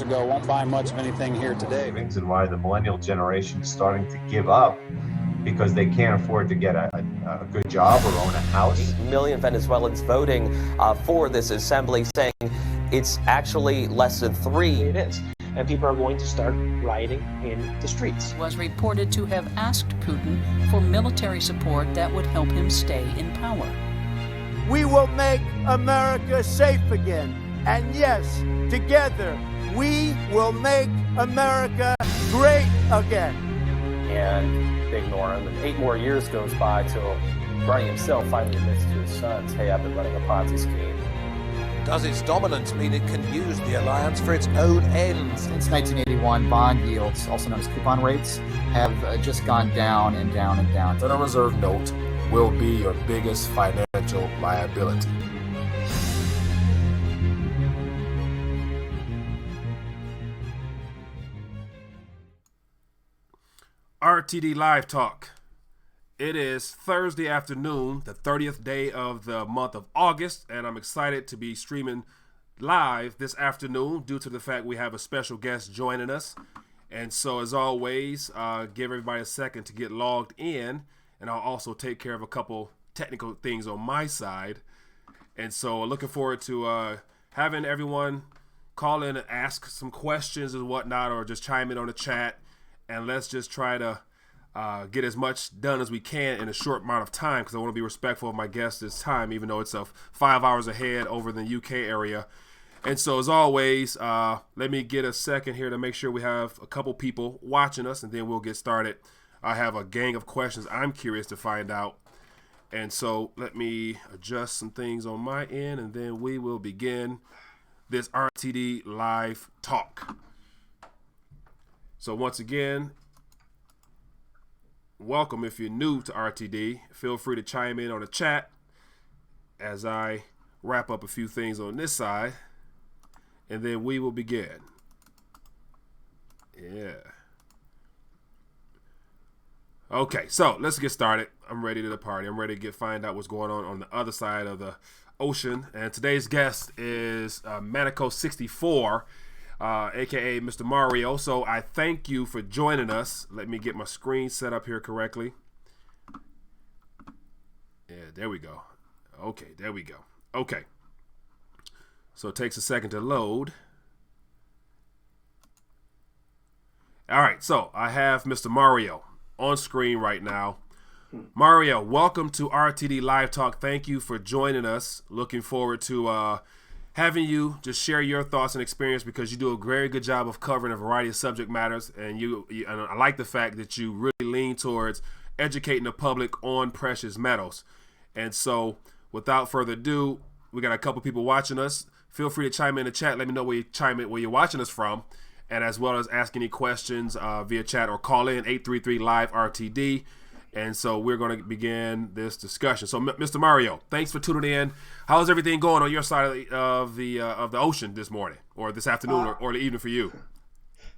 ago won't buy much of anything here today. And why the millennial generation is starting to give up because they can't afford to get a good job or own a house. 8 million Venezuelans voting for this assembly, saying it's actually less than 3. It is. And people are going to start rioting in the streets. Was reported to have asked Putin for military support that would help him stay in power. We will make America safe again. And yes, together, we will make America great again. And they ignore him. And 8 more years goes by till Bernie himself finally admits to his sons, hey, I've been running a Ponzi scheme. Does its dominance mean it can use the alliance for its own ends? Since 1981, bond yields, also known as coupon rates, have just gone down and down and down. Federal Reserve note will be your biggest financial liability. RTD Live Talk. It is Thursday afternoon, the 30th day of the month of August, and I'm excited to be streaming live this afternoon due to the fact we have a special guest joining us. And so, as always, give everybody a second to get logged in, and I'll also take care of a couple technical things on my side. And so, looking forward to having everyone call in and ask some questions and whatnot, or just chime in on the chat, and let's just try to get as much done as we can in a short amount of time, because I want to be respectful of my guests this time, even though it's 5 hours ahead over in the UK area. And so, as always, let me get a second here to make sure we have a couple people watching us, and then we'll get started. I have a gang of questions I'm curious to find out. And so let me adjust some things on my end, and then we will begin this RTD Live Talk. So once again, welcome. If you're new to RTD, feel free to chime in on the chat as I wrap up a few things on this side, and then we will begin. Yeah. Okay, so let's get started. I'm ready to the party. I'm ready to find out what's going on the other side of the ocean. And today's guest is Maneco64. AKA Mr. Mario. So I thank you for joining us. Let me get my screen set up here correctly. Yeah, there we go. Okay, there we go. Okay. So it takes a second to load. All right, so I have Mr. Mario on screen right now. Mario, welcome to RTD Live Talk. Thank you for joining us. Looking forward to having you just share your thoughts and experience, because you do a very good job of covering a variety of subject matters, and and I like the fact that you really lean towards educating the public on precious metals. And so, without further ado, we got a couple people watching us. Feel free to chime in the chat. Let me know where you're watching us from, and as well as ask any questions via chat or call in 833 Live RTD. And so we're going to begin this discussion. So, Mr. Mario, thanks for tuning in. How's everything going on your side of the ocean this morning, or this afternoon, or the evening for you?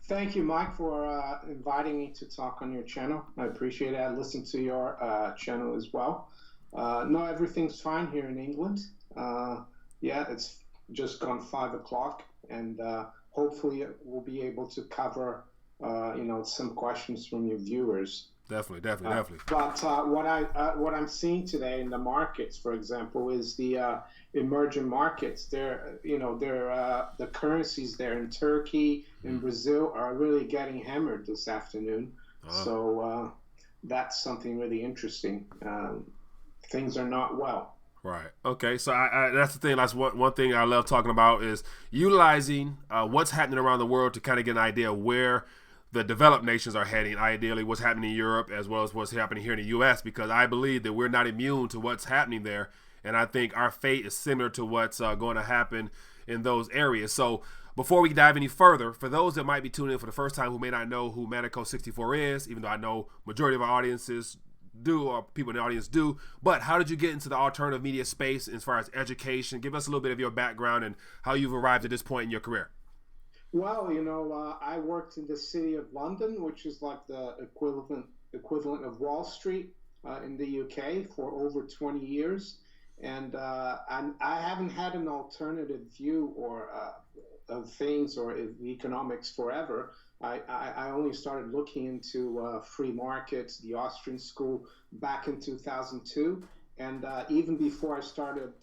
Thank you, Mike, for inviting me to talk on your channel. I appreciate it. I listen to your channel as well. No, everything's fine here in England. Yeah, it's just gone 5 o'clock, and hopefully we'll be able to cover, some questions from your viewers. Definitely. But what I'm seeing today in the markets, for example, is the emerging markets. The currencies there in Turkey, in Brazil, are really getting hammered this afternoon. Oh. So that's something really interesting. Things are not well. Right. Okay. So I that's the thing. That's one thing I love talking about, is utilizing what's happening around the world to kind of get an idea of where the developed nations are heading, ideally what's happening in Europe as well as what's happening here in the U.S., because I believe that we're not immune to what's happening there, and I think our fate is similar to what's going to happen in those areas. So before we dive any further, for those that might be tuning in for the first time who may not know who Maneco64 is, even though I know majority of our audiences do, or people in the audience do, but how did you get into the alternative media space as far as education? Give us a little bit of your background and how you've arrived at this point in your career. Well, I worked in the city of London, which is like the equivalent of Wall Street in the UK, for over 20 years. And I haven't had an alternative view or of things or economics forever. I only started looking into free markets, the Austrian school, back in 2002. And even before I started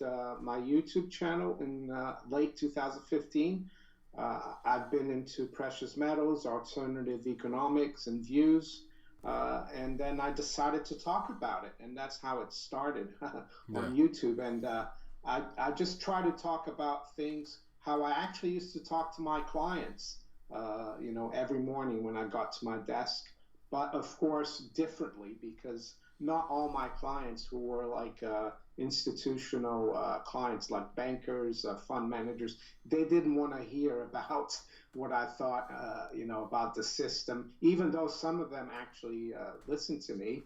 my YouTube channel in late 2015, I've been into precious metals, alternative economics, and views. And then I decided to talk about it. And that's how it started on YouTube. And I just try to talk about things, how I actually used to talk to my clients, every morning when I got to my desk. But of course, differently, because not all my clients who were like institutional clients, like bankers, fund managers, they didn't want to hear about what I thought, about the system, even though some of them actually listened to me.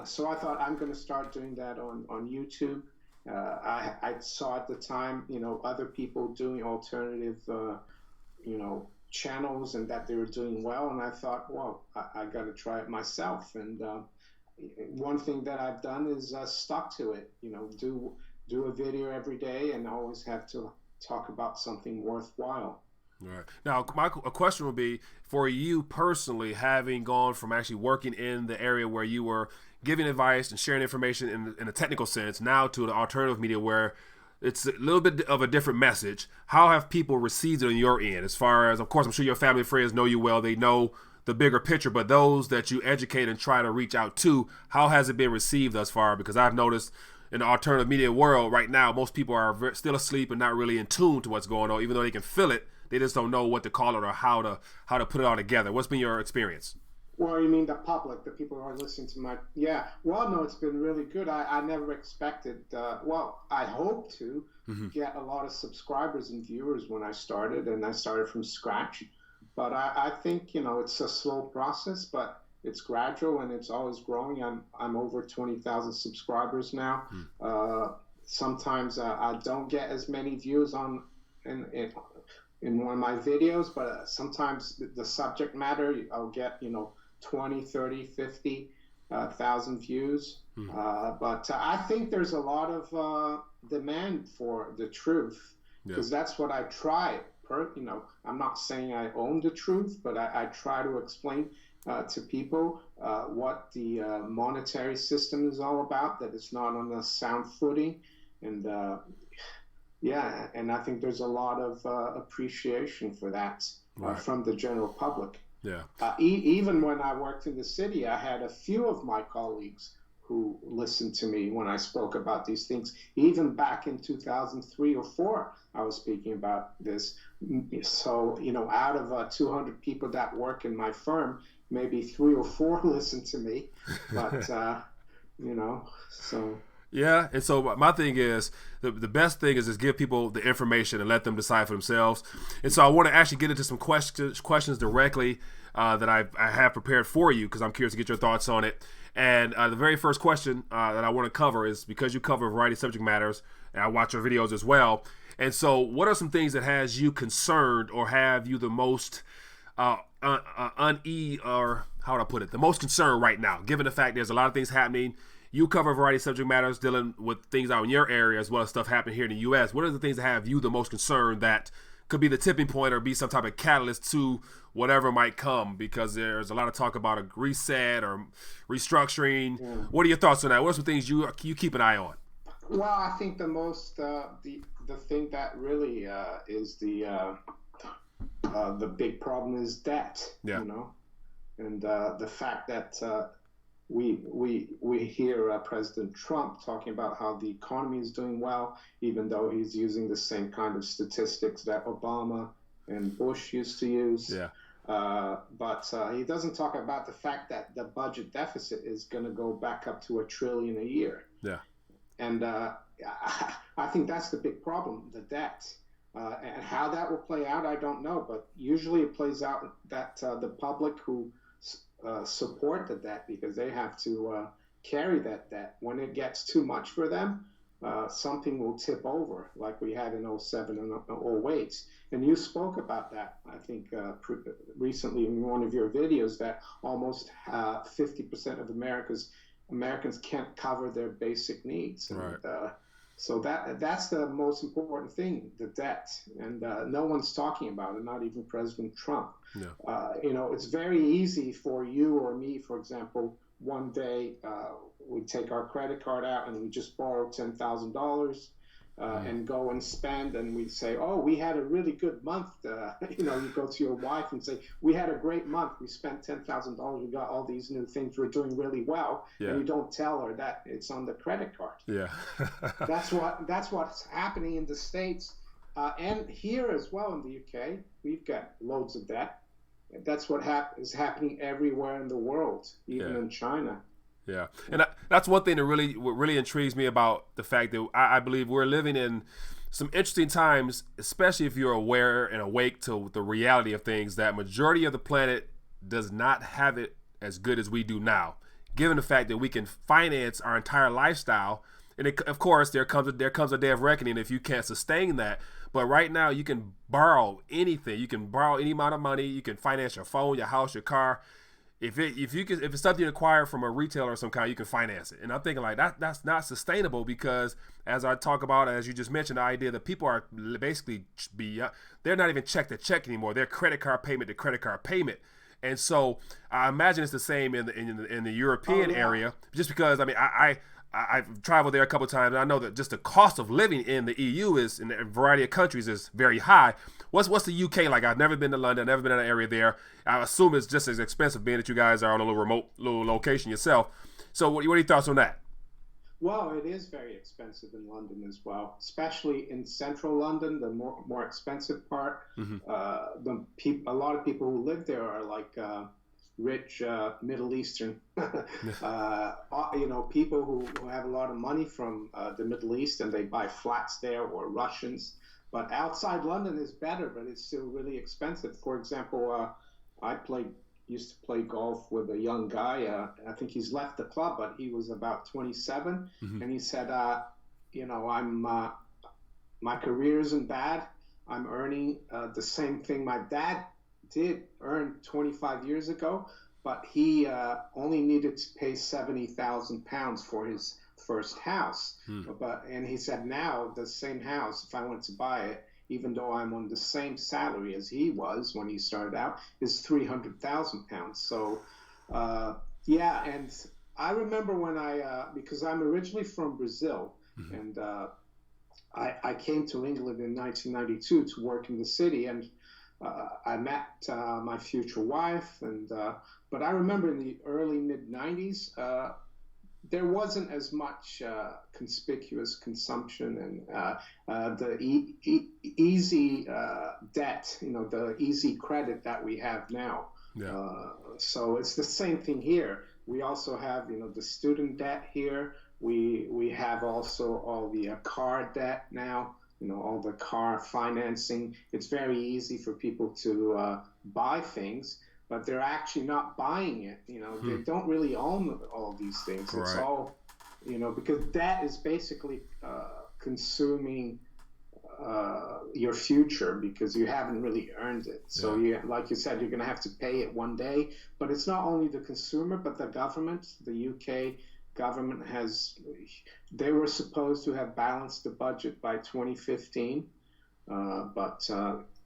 So I thought I'm going to start doing that on YouTube. I saw at the time, other people doing alternative, channels, and that they were doing well. And I thought, well, I got to try it myself. And one thing that I've done is stuck to it, do a video every day and always have to talk about something worthwhile. All right. Now, a question would be, for you personally, having gone from actually working in the area where you were giving advice and sharing information in a technical sense, now to the alternative media where it's a little bit of a different message, how have people received it on your end? As far as, of course, I'm sure your family and friends know you well, they know the bigger picture, but those that you educate and try to reach out to, how has it been received thus far? Because I've noticed in the alternative media world right now, most people are still asleep and not really in tune to what's going on, even though they can feel it. They just don't know what to call it or how to put it all together. What's been your experience? Well, you mean the public, the people who are listening to my... Yeah, well, no, it's been really good. I never expected... I hope to get a lot of subscribers and viewers when I started, and I started from scratch. But I think, it's a slow process, but it's gradual and it's always growing. I'm over 20,000 subscribers now. Sometimes I don't get as many views in one of my videos, but sometimes the subject matter, I'll get, 20, 30, 50,000 views. But I think there's a lot of demand for the truth, because that's what I try. I'm not saying I own the truth, but I try to explain to people what the monetary system is all about, that it's not on a sound footing. And and I think there's a lot of appreciation for that from the general public. Even when I worked in the city, I had a few of my colleagues who listened to me when I spoke about these things. Even back in 2003 or 4, I was speaking about this. So, out of 200 people that work in my firm, maybe 3 or 4 listen to me. But, so... Yeah, and so my thing is, the best thing is give people the information and let them decide for themselves. And so I want to actually get into some questions directly that I have prepared for you, because I'm curious to get your thoughts on it. And the very first question that I want to cover is, because you cover a variety of subject matters, and I watch your videos as well. And so what are some things that has you concerned or have you the most unease, or how would I put it, the most concerned right now, given the fact there's a lot of things happening? You cover a variety of subject matters dealing with things out in your area as well as stuff happening here in the U.S. What are the things that have you the most concerned that could be the tipping point or be some type of catalyst to whatever might come? Because there's a lot of talk about a reset or restructuring. What are your thoughts on that? What are some things you keep an eye on? Well, I think the most the thing that really is the big problem is debt. And the fact that we hear President Trump talking about how the economy is doing well, even though he's using the same kind of statistics that Obama and Bush used to use. But he doesn't talk about the fact that the budget deficit is going to go back up to $1 trillion a year. And I think that's the big problem, the debt. And how that will play out, I don't know. But usually it plays out that the public who support the debt, because they have to carry that debt. When it gets too much for them, something will tip over, like we had in 07 and 08. And you spoke about that, I think, recently in one of your videos, that almost 50% of Americans can't cover their basic needs. And, So that's the most important thing, the debt, and no one's talking about it, not even President Trump. Yeah. It's very easy for you or me, for example, one day we take our credit card out and we just borrow $10,000 and go and spend, and we say, oh, we had a really good month. You go to your wife and say, we had a great month. We spent $10,000. We got all these new things. We're doing really well. Yeah. And you don't tell her that it's on the credit card. Yeah. That's what's happening in the States. And here as well in the UK, we've got loads of debt. That's what is happening everywhere in the world, even in China. Yeah, and that's one thing that really intrigues me about the fact that I believe we're living in some interesting times, especially if you're aware and awake to the reality of things, that majority of the planet does not have it as good as we do now, given the fact that we can finance our entire lifestyle. And of course, there comes a day of reckoning if you can't sustain that. But right now, you can borrow anything. You can borrow any amount of money. You can finance your phone, your house, your car. If it's something you acquire from a retailer of some kind, you can finance it. And I'm thinking like that's not sustainable, because as I talk about, as you just mentioned, the idea that people are basically they're not even check to check anymore. They're credit card payment to credit card payment. And so I imagine it's the same in the European area, just because I've traveled there a couple of times, and I know that just the cost of living in the EU is, in a variety of countries, is very high. What's the UK like? I've never been to London, never been in an area there. I assume it's just as expensive, being that you guys are on a little remote location yourself. So what are your thoughts on that? Well, it is very expensive in London as well, especially in central London, the more expensive part. Mm-hmm. A lot of people who live there are like rich Middle Eastern, people who have a lot of money from the Middle East, and they buy flats there, or Russians. But outside London is better, but it's still really expensive. For example, I used to play golf with a young guy. I think he's left the club, but he was about 27, mm-hmm. and he said, my career isn't bad. I'm earning the same thing my dad did earn 25 years ago, but he only needed to pay £70,000 for his first house. And he said, now the same house, if I went to buy it, even though I'm on the same salary as he was when he started out, is £300,000. So and I remember when because I'm originally from Brazil, mm-hmm. and I came to England in 1992 to work in the city, and I met my future wife, but I remember in the early mid-90s, there wasn't as much conspicuous consumption and the easy debt, the easy credit that we have now. Yeah. So it's the same thing here. We also have, the student debt here. We have also all the car debt now. All the car financing. It's very easy for people to buy things, but they're actually not buying it. They don't really own all these things. It's all, because debt is basically consuming your future, because you haven't really earned it. So like you said, you're going to have to pay it one day. But it's not only the consumer, but the government. The UK government they were supposed to have balanced the budget by 2015, but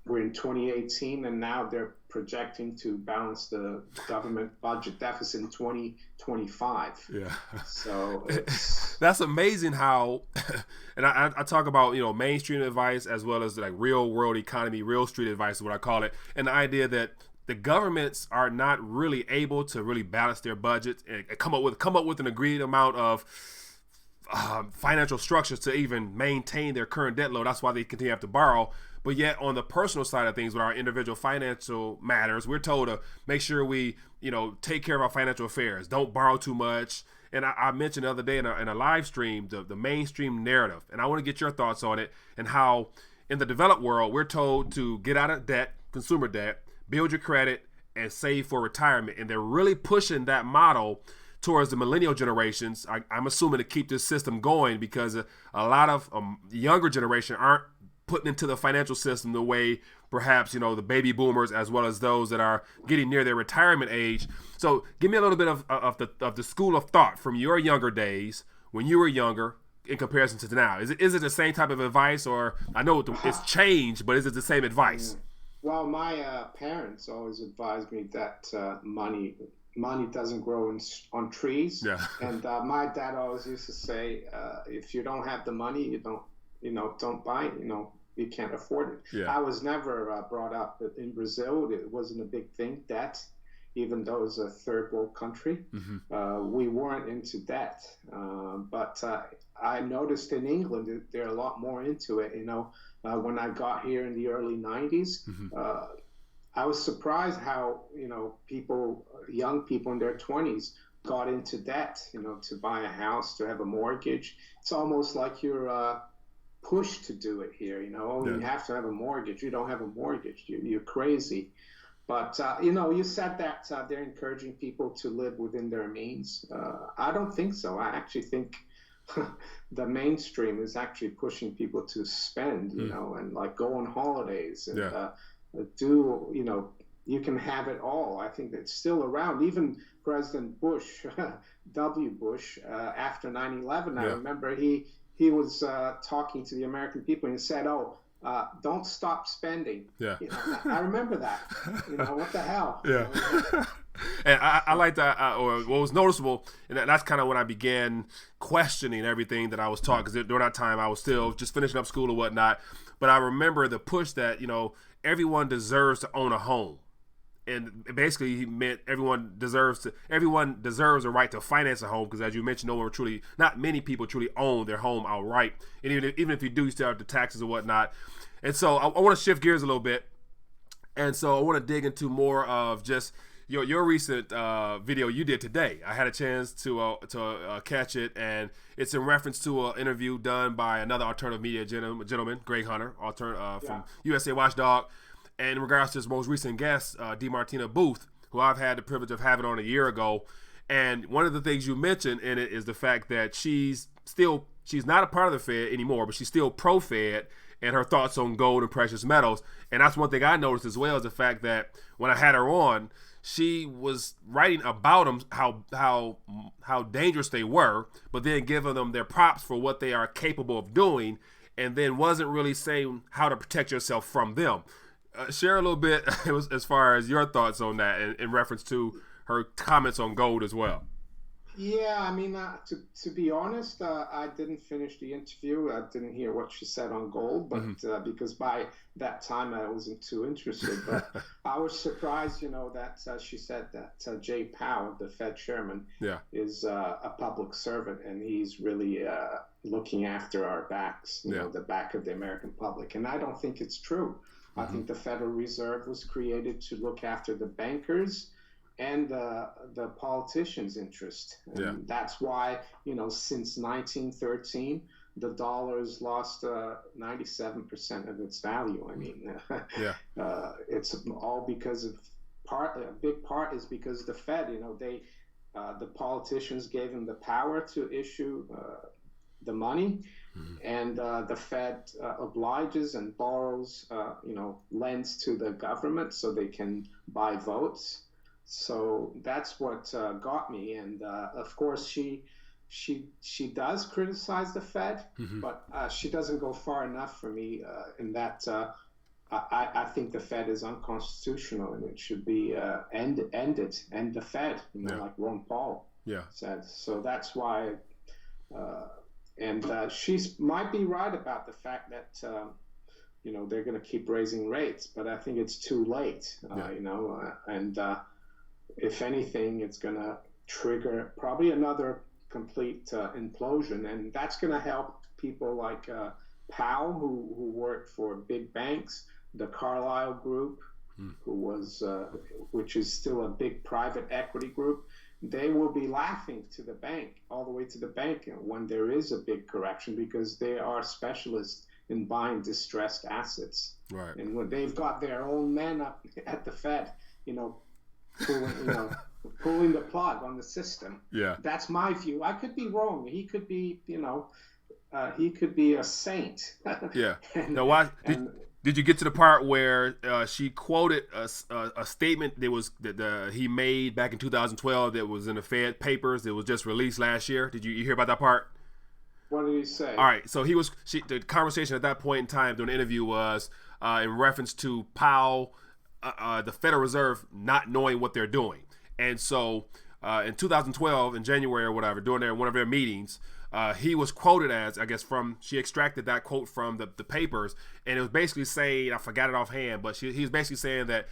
we're in 2018, and now they're projecting to balance the government budget deficit in 2025. Yeah. So that's amazing how, and I talk about, mainstream advice as well as like real world economy, real street advice is what I call it. And the idea that the governments are not really able to really balance their budgets and come up with an agreed amount of financial structures to even maintain their current debt load. That's why they continue to have to borrow. But yet on the personal side of things, with our individual financial matters, we're told to make sure we, take care of our financial affairs. Don't borrow too much. And I mentioned the other day in a live stream, the mainstream narrative. And I want to get your thoughts on it, and how in the developed world, we're told to get out of debt, consumer debt, build your credit, and save for retirement. And they're really pushing that model towards the millennial generations. I'm assuming to keep this system going, because a lot of younger generation aren't putting into the financial system the way perhaps, the baby boomers, as well as those that are getting near their retirement age. So give me a little bit of the school of thought from your younger days, when you were younger, in comparison to now? Is it the same type of advice, or I know it's changed, but is it the same advice? Well, my parents always advised me that money doesn't grow on trees. Yeah. And my dad always used to say, if you don't have the money, you don't buy it. You can't afford it. Yeah. I was never brought up in Brazil. It wasn't a big thing, debt, even though it's a third world country. Mm-hmm. We weren't into debt. But I noticed in England, they're a lot more into it. When I got here in the early 90s, Mm-hmm. I was surprised how, young people in their 20s got into debt, to buy a house, to have a mortgage. It's almost like you're pushed to do it here, You have to have a mortgage. You don't have a mortgage, you're crazy. But, you said that they're encouraging people to live within their means. I don't think so. I actually think the mainstream is actually pushing people to spend, and like go on holidays and do, you can have it all. I think it's still around. Even President Bush, W. Bush, after 9/11, I remember he was talking to the American people and he said, don't stop spending. Yeah. I remember that. What the hell? Yeah. And I like that, or what was noticeable, and that's kind of when I began questioning everything that I was taught, because during that time I was still just finishing up school or whatnot. But I remember the push that, everyone deserves to own a home. And basically he meant everyone deserves a right to finance a home, because as you mentioned, not many people truly own their home outright. And even if you do, you still have the taxes and whatnot. And so I want to shift gears a little bit. And so I want to dig into more of just your recent video you did today. I had a chance to catch it, and it's in reference to an interview done by another alternative media gentleman, Greg Hunter, from USA Watchdog. And in regards to his most recent guest, DeMartina Booth, who I've had the privilege of having on a year ago. And one of the things you mentioned in it is the fact that she's not a part of the Fed anymore, but she's still pro-Fed, and her thoughts on gold and precious metals. And that's one thing I noticed as well, is the fact that when I had her on, she was writing about them, how dangerous they were, but then giving them their props for what they are capable of doing, and then wasn't really saying how to protect yourself from them. Share a little bit as far as your thoughts on that in reference to her comments on gold as well. Yeah, I mean, to be honest, I didn't finish the interview. I didn't hear what she said on gold, but because by that time I wasn't too interested. But I was surprised, that she said that Jay Powell, the Fed chairman, is a public servant, and he's really looking after our backs, the back of the American public. And I don't think it's true. I think the Federal Reserve was created to look after the bankers and the politicians' interest. And that's why, since 1913, the dollar's lost 97% of its value. I mean, it's all because of a big part is because the Fed, the politicians gave them the power to issue the money. And the Fed obliges and borrows, lends to the government so they can buy votes. So that's what got me. And of course, she does criticize the Fed, but she doesn't go far enough for me in that I think the Fed is unconstitutional and it should be end the Fed, like Ron Paul said. So that's why. And she might be right about the fact that, they're going to keep raising rates, but I think it's too late, and if anything, it's going to trigger probably another complete implosion. And that's going to help people like Powell, who worked for big banks, the Carlyle Group, who was, which is still a big private equity group. They will be laughing to the bank, all the way to the bank, when there is a big correction, because they are specialists in buying distressed assets. Right. And when they've got their own men up at the Fed, pulling the plug on the system. Yeah. That's my view. I could be wrong. He could be, he could be a saint. Yeah. Now, why did you get to the part where she quoted a statement that he made back in 2012 that was in the Fed papers that was just released last year? Did you hear about that part? What did he say? All right, so the conversation at that point in time during the interview was in reference to Powell, the Federal Reserve not knowing what they're doing. And so in 2012, in January or whatever, during one of their meetings, he was quoted as, I guess, she extracted that quote from the papers, and it was basically saying, I forgot it offhand, but he was basically saying that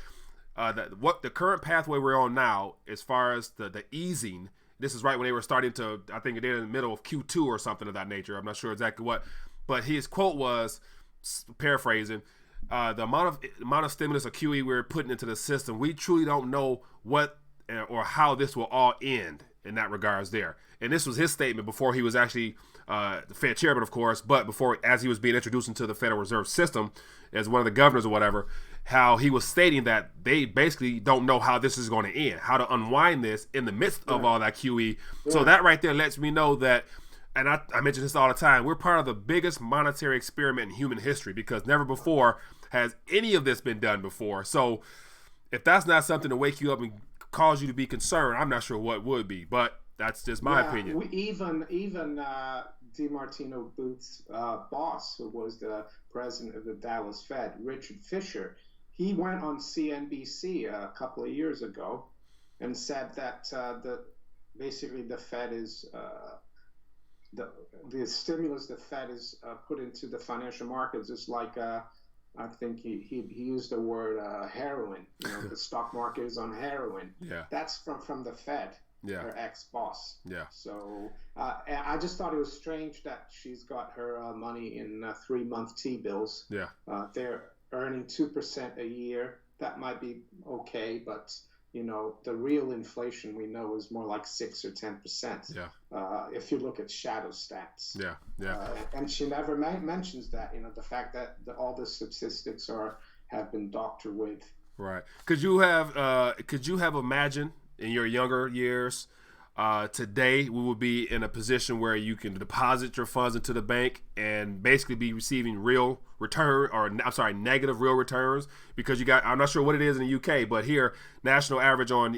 what the current pathway we're on now, as far as the easing, this is right when they were starting to, I think they're in the middle of Q2 or something of that nature. I'm not sure exactly what, but his quote was, paraphrasing, the amount of stimulus or QE we're putting into the system, we truly don't know what or how this will all end in that regards there. And this was his statement before he was actually the Fed chairman, of course, but before, as he was being introduced into the Federal Reserve System as one of the governors or whatever, how he was stating that they basically don't know how this is going to end, how to unwind this in the midst of all that QE. Yeah. So that right there lets me know that, and I mention this all the time, we're part of the biggest monetary experiment in human history, because never before has any of this been done before. So if that's not something to wake you up and cause you to be concerned, I'm not sure what would be, but that's just my opinion. Even DeMartino Booth's boss, who was the president of the Dallas Fed, Richard Fisher, he went on CNBC a couple of years ago and said that basically the Fed is the stimulus the Fed is put into the financial markets is like I think he used the word heroin. The stock market is on heroin. Yeah, that's from the Fed. Yeah, her ex-boss. Yeah. So I just thought it was strange that she's got her money in 3-month T-bills. Yeah. They're earning 2% a year. That might be okay, but the real inflation we know is more like 6 or 10%. Yeah. If you look at shadow stats. Yeah. Yeah. And she never mentions that. The fact that all the statistics have been doctored with. Right. Could you have imagined in your younger years, today we would be in a position where you can deposit your funds into the bank and basically be receiving real return, or negative real returns, because I'm not sure what it is in the UK, but here national average on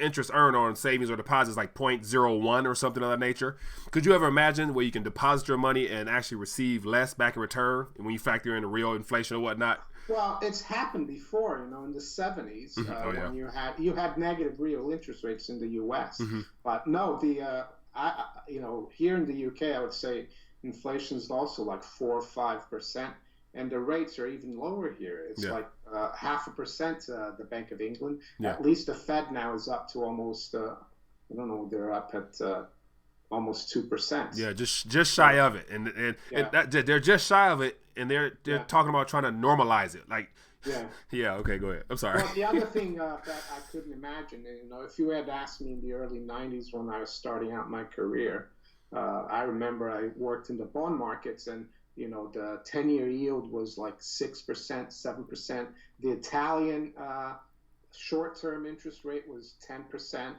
interest earned on savings or deposits like 0.01 or something of that nature. Could you ever imagine where you can deposit your money and actually receive less back in return when you factor in the real inflation or whatnot? Well, it's happened before, in the 70s when you had negative real interest rates in the U.S. But no, here in the UK, I would say inflation is also like 4 or 5%, and the rates are even lower here. It's like 0.5%. The Bank of England, at least the Fed now is up to almost. I don't know, they're up at almost 2%. Yeah, just shy of it, and they're just shy of it. And they're talking about trying to normalize it. Yeah. Okay, go ahead. I'm sorry. Well, the other thing that I couldn't imagine, if you had asked me in the early 90s when I was starting out my career, I remember I worked in the bond markets, and the 10-year yield was like 6%, 7%. The Italian short-term interest rate was 10%,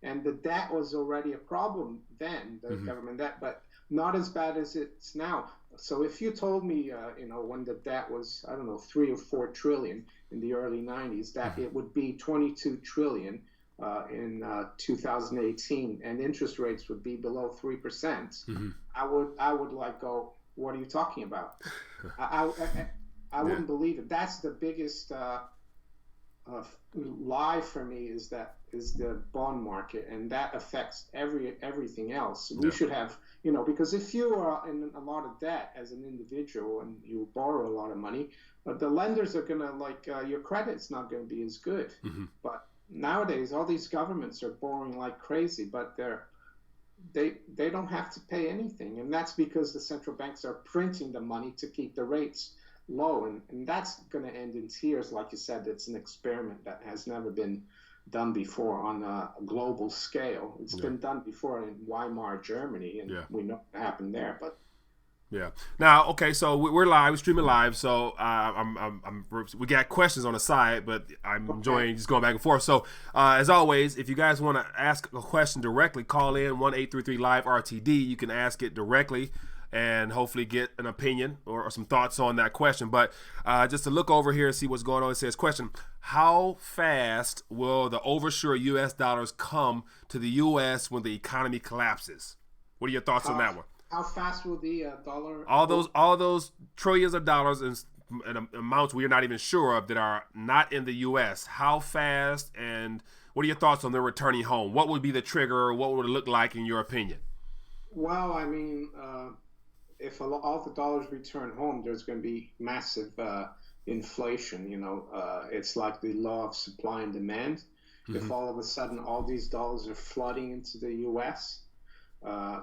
and the debt was already a problem then, the government debt, but not as bad as it's now. So if you told me, when the debt was, I don't know, 3 or 4 trillion in the early 90s, that it would be 22 trillion in 2018, and interest rates would be below 3%, I would go, what are you talking about? I wouldn't believe it. That's the biggest lie for me, is the bond market, and that affects everything else. We should have, because if you are in a lot of debt as an individual and you borrow a lot of money, the lenders are gonna your credit's not going to be as good. But nowadays all these governments are borrowing like crazy, but they don't have to pay anything, and that's because the central banks are printing the money to keep the rates low, and that's going to end in tears. Like you said, it's an experiment that has never been done before on a global scale. It's been done before in Weimar, Germany, and we know what happened there. But now, okay, so we're live, we're streaming live, so we got questions on the side, but I'm enjoying just going back and forth. So as always, if you guys want to ask a question directly, call in 1-833-LIVE-RTD. You can ask it directly and hopefully get an opinion or some thoughts on that question. But just to look over here and see what's going on, it says, question, how fast will the oversure U.S. dollars come to the U.S. when the economy collapses? What are your thoughts on that one? How fast will the dollar? All those trillions of dollars and amounts we're not even sure of that are not in the U.S. How fast, and what are your thoughts on them returning home? What would be the trigger? What would it look like in your opinion? Well, I mean, if all the dollars return home, there's going to be massive inflation. It's like the law of supply and demand. If all of a sudden all these dollars are flooding into the U.S.,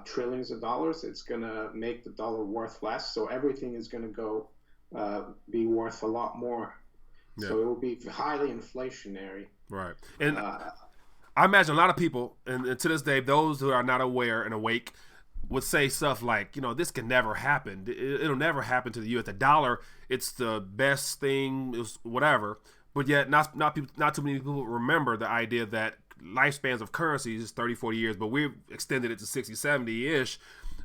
trillions of dollars, it's going to make the dollar worth less. So everything is going to go be worth a lot more. Yeah. So it will be highly inflationary. Right. And I imagine a lot of people, and to this day, those who are not aware and awake, would say stuff like, this can never happen. It'll never happen to the U.S. The dollar, it's the best thing, whatever. But yet, not too many people remember the idea that lifespans of currencies is 30, 40 years, but we've extended it to 60, 70-ish.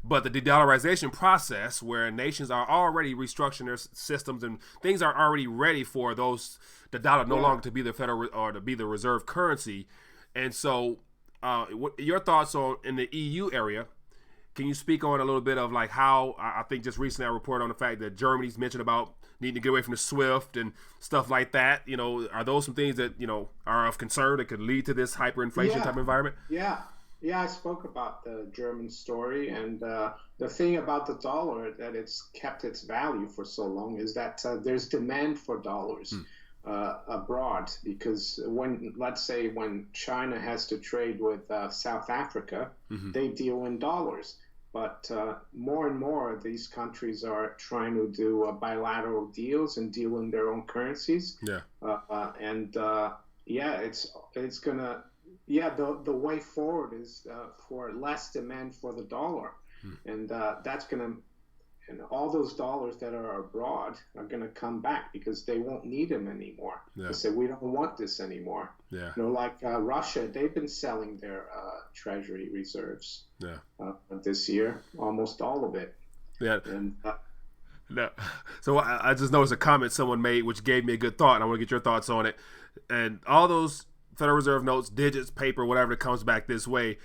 But the de-dollarization process, where nations are already restructuring their systems and things are already ready for the dollar no longer to be the federal or to be the reserve currency. And so, what your thoughts on in the EU area? Can you speak on a little bit of like how I think just recently I reported on the fact that Germany's mentioned about needing to get away from the SWIFT and stuff like that. Are those some things that, are of concern that could lead to this hyperinflation type environment? Yeah, I spoke about the German story, and the thing about the dollar that it's kept its value for so long is that there's demand for dollars abroad, because let's say when China has to trade with South Africa, they deal in dollars. But more and more, these countries are trying to do bilateral deals and deal in their own currencies. Yeah. It's gonna. Yeah, the way forward is for less demand for the dollar, and that's gonna. And all those dollars that are abroad are going to come back because they won't need them anymore. Yeah. They say, we don't want this anymore. Yeah. Like Russia, they've been selling their treasury reserves this year, almost all of it. Yeah. And, no. So I just noticed a comment someone made, which gave me a good thought, and I want to get your thoughts on it. And all those Federal Reserve notes, digits, paper, whatever that comes back this way,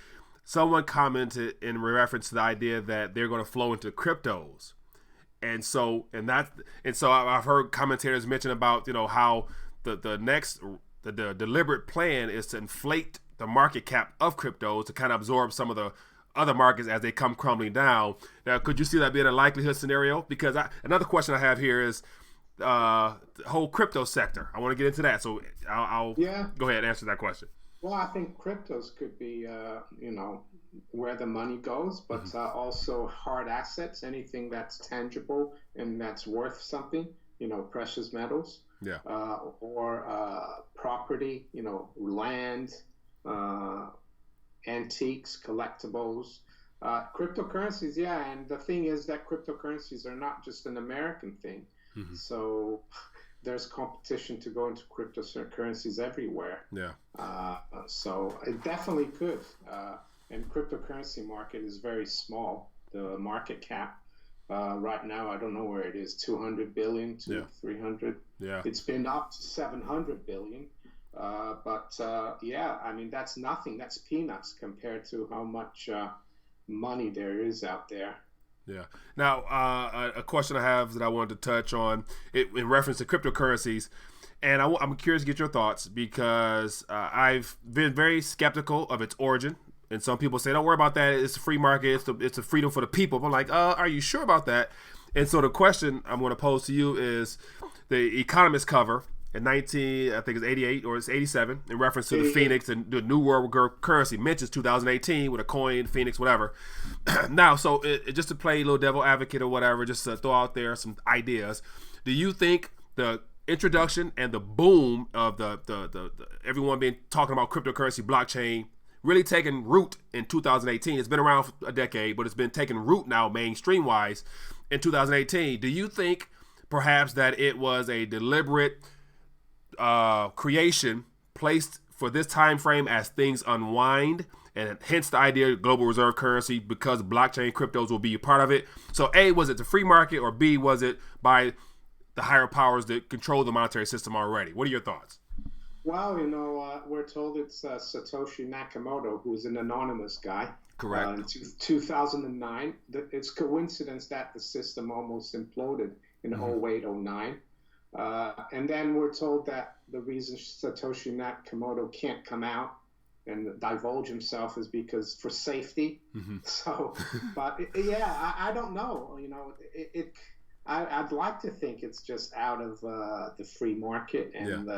someone commented in reference to the idea that they're going to flow into cryptos. And so I've heard commentators mention about, how the deliberate plan is to inflate the market cap of cryptos to kind of absorb some of the other markets as they come crumbling down. Now, could you see that being a likelihood scenario? Because another question I have here is the whole crypto sector. I want to get into that. So I'll go ahead and answer that question. Well, I think cryptos could be, where the money goes, but also hard assets, anything that's tangible and that's worth something, precious metals, or property, land, antiques, collectibles, cryptocurrencies. Yeah, and the thing is that cryptocurrencies are not just an American thing. So there's competition to go into cryptocurrencies everywhere. Yeah. So it definitely could. And cryptocurrency market is very small. The market cap right now, I don't know where it is, 200 billion to 300. Yeah. It's been up to 700 billion. I mean, that's nothing. That's peanuts compared to how much money there is out there. Yeah. Now, a question I have that I wanted to touch on in reference to cryptocurrencies, and I'm curious to get your thoughts because I've been very skeptical of its origin. And some people say, don't worry about that. It's a free market. It's a freedom for the people. But I'm like, are you sure about that? And so the question I'm going to pose to you is the Economist cover in 88 or it's 87 in reference to the Phoenix and the New World Currency mentions 2018 with a coin, Phoenix, whatever. Now, so just to play a little devil advocate or whatever, just to throw out there some ideas. Do you think the introduction and the boom of the everyone being talking about cryptocurrency, blockchain, really taking root in 2018. It's been around for a decade, but it's been taking root now mainstream-wise in 2018. Do you think perhaps that it was a deliberate creation placed for this time frame as things unwind, and hence the idea of global reserve currency because blockchain cryptos will be a part of it? So A, was it the free market, or B, was it by the higher powers that control the monetary system already? What are your thoughts? Well, we're told it's Satoshi Nakamoto, who's an anonymous guy. Correct. In 2009, it's coincidence that the system almost imploded in 08, 09. And then we're told that the reason Satoshi Nakamoto can't come out and divulge himself is because for safety. So, but I don't know. I'd like to think it's just out of the free market and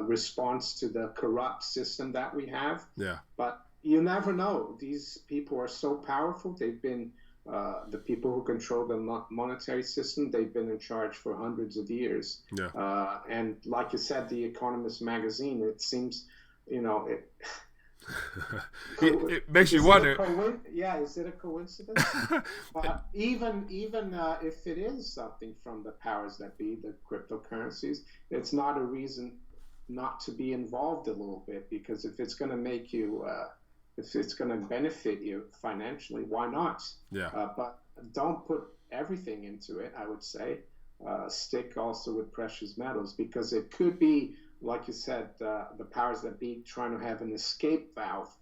response to the corrupt system that we have. Yeah. But you never know. These people are so powerful. They've been the people who control the monetary system. They've been in charge for hundreds of years. Yeah. And like you said, The Economist magazine. It seems, it makes you wonder. Is it a coincidence? Even if it is something from the powers that be, the cryptocurrencies, it's not a reason not to be involved a little bit, because if it's going to make you, if it's going to benefit you financially, why not? Yeah. But don't put everything into it, I would say. Stick also with precious metals, because it could be, like you said, the powers that be trying to have an escape valve,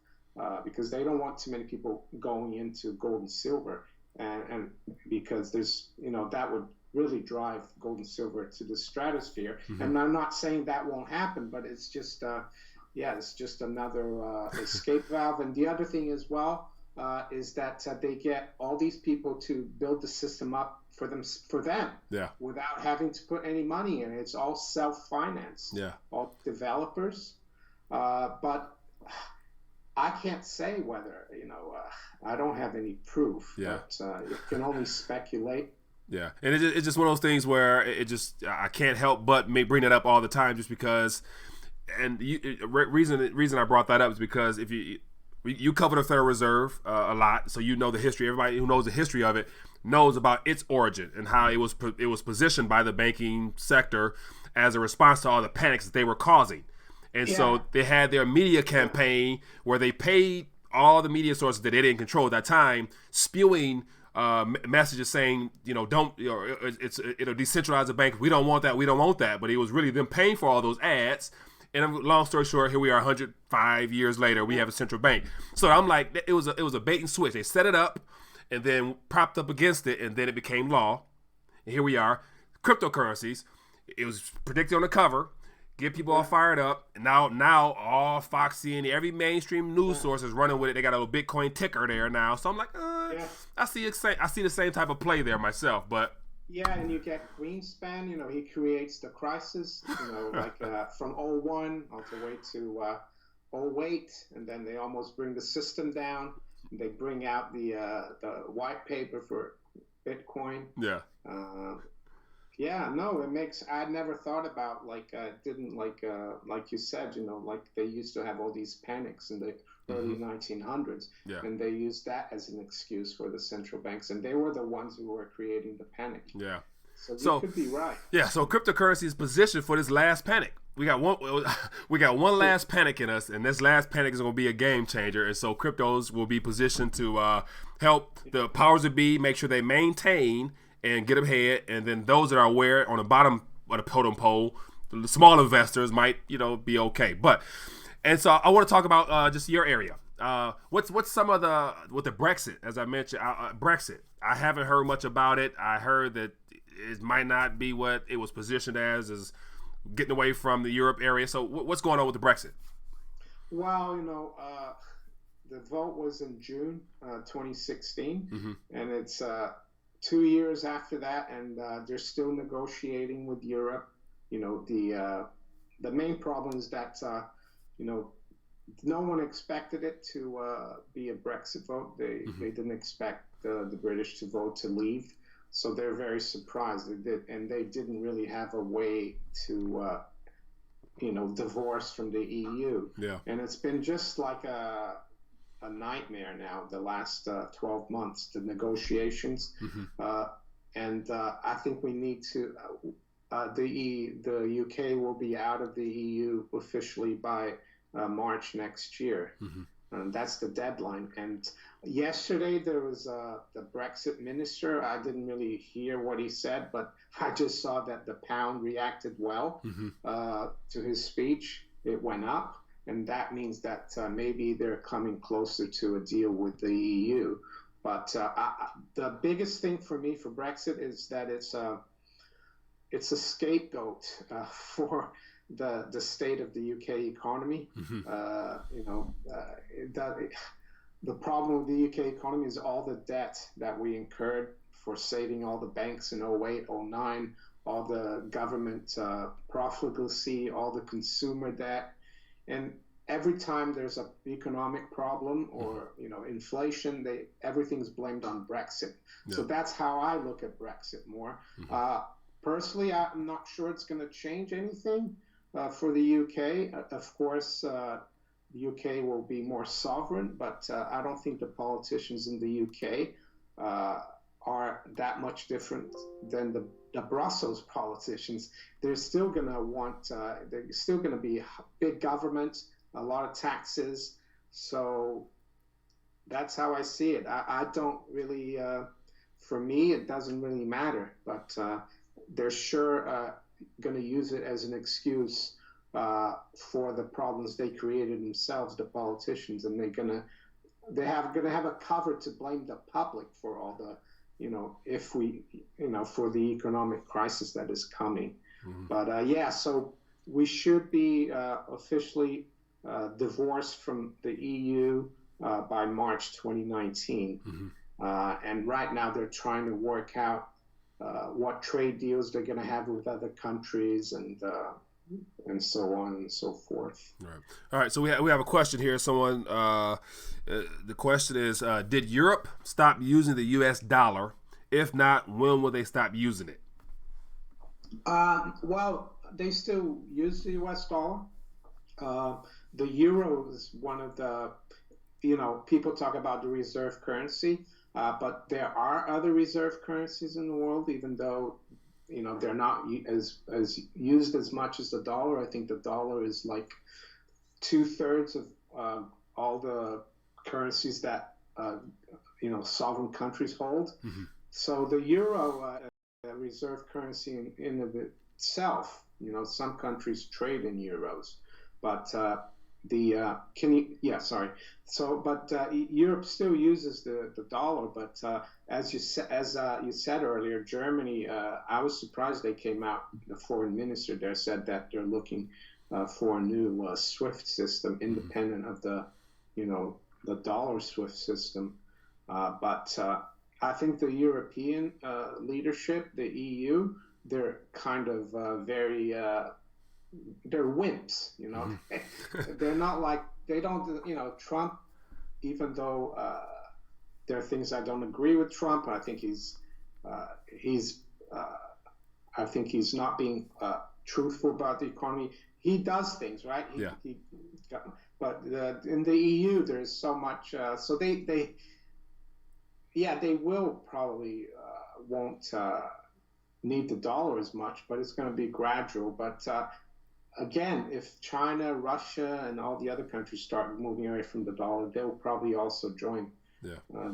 because they don't want too many people going into gold and silver, and because there's, that would really drive gold and silver to the stratosphere. And I'm not saying that won't happen, but it's just, it's just another escape valve. And the other thing as well is that they get all these people to build the system up for them, without having to put any money in it. It's all self-financed. Yeah. All developers. But I can't say whether, I don't have any proof. Yeah. But you can only speculate. Yeah, and it's just one of those things where I can't help but bring that up all the time, just because. And reason I brought that up is because if you cover the Federal Reserve a lot, so you know the history. Everybody who knows the history of it knows about its origin and how it was positioned by the banking sector as a response to all the panics that they were causing. And so they had their media campaign where they paid all the media sources that they didn't control at that time, spewing messages saying, it'll decentralize the bank. We don't want that. We don't want that. But it was really them paying for all those ads. And long story short, here we are 105 years later, we have a central bank. So I'm like, it was a bait and switch. They set it up and then propped up against it, and then it became law. And here we are. Cryptocurrencies, it was predicted on the cover, get people all fired up. And now all Foxy and every mainstream news source is running with it. They got a little Bitcoin ticker there now. So I'm like, I see the same type of play there myself, but. Yeah, and you get Greenspan, he creates the crisis, like from 01 all the way to 08, and then they almost bring the system down. They bring out the white paper for Bitcoin. Yeah. It makes, I'd never thought about, like you said, like they used to have all these panics in the early 1900s, and they used that as an excuse for the central banks, and they were the ones who were creating the panic. Yeah. So you could be right. Yeah, so cryptocurrency is positioned for this last panic. We got one last panic in us, and this last panic is going to be a game changer. And so cryptos will be positioned to help the powers that be make sure they maintain and get ahead, and then those that are aware on the bottom of the totem pole, the small investors might be okay. And so I want to talk about just your area. What's some of with the Brexit, as I mentioned, Brexit. I haven't heard much about it. I heard that it might not be what it was positioned as getting away from the Europe area. So what's going on with the Brexit? Well, the vote was in June 2016, and it's 2 years after that, and they're still negotiating with Europe. The main problem is that no one expected it to be a Brexit vote. They didn't expect the British to vote to leave, so they're very surprised. They didn't really have a way to divorce from the EU. Yeah. And it's been just like a nightmare now the last 12 months, the negotiations. And I think we need to the UK will be out of the EU officially by March next year. That's the deadline. And yesterday there was the Brexit minister. I didn't really hear what he said, but I just saw that the pound reacted well to his speech. It went up, and that means that maybe they're coming closer to a deal with the EU. But the biggest thing for me for Brexit is that it's a scapegoat for the state of the UK economy. The problem with the UK economy is all the debt that we incurred for saving all the banks in 08, 09, all the government profligacy, all the consumer debt. And every time there's an economic problem or inflation, everything's blamed on Brexit. So that's how I look at Brexit more. Personally, I'm not sure it's going to change anything for the UK. Of course, the UK will be more sovereign, but I don't think the politicians in the UK are that much different than the Brussels politicians. They're still going to want, there's still going to be big government, a lot of taxes. So that's how I see it. I don't really, for me, it doesn't really matter, but they're sure going to use it as an excuse for the problems they created themselves, the politicians, and they're going to have a cover to blame the public for all the, for the economic crisis that is coming. But so we should be officially divorced from the EU by March 2019. And right now they're trying to work out what trade deals they're going to have with other countries and so on and so forth. Right. All right. So we have a question here. Someone, the question is, did Europe stop using the U.S. dollar? If not, when will they stop using it? Well, they still use the U.S. dollar. The euro is one of the, people talk about the reserve currency, but there are other reserve currencies in the world, even though they're not as used as much as the dollar. I think the dollar is like 2/3 of all the currencies that sovereign countries hold. So the euro, reserve currency in of itself, some countries trade in euros, but Europe still uses the dollar, but as you said earlier, Germany, I was surprised they came out, the foreign minister there said that they're looking for a new SWIFT system, independent of the dollar SWIFT system. But I think the European leadership, the EU, they're kind of very they're wimps, They're not like, they don't, Trump, even though there are things I don't agree with Trump, I think I think he's not being truthful about the economy. He does things, right? But in the EU, there's so much, so they will probably won't need the dollar as much, but it's going to be gradual. But again, if China, Russia, and all the other countries start moving away from the dollar, they'll probably also join.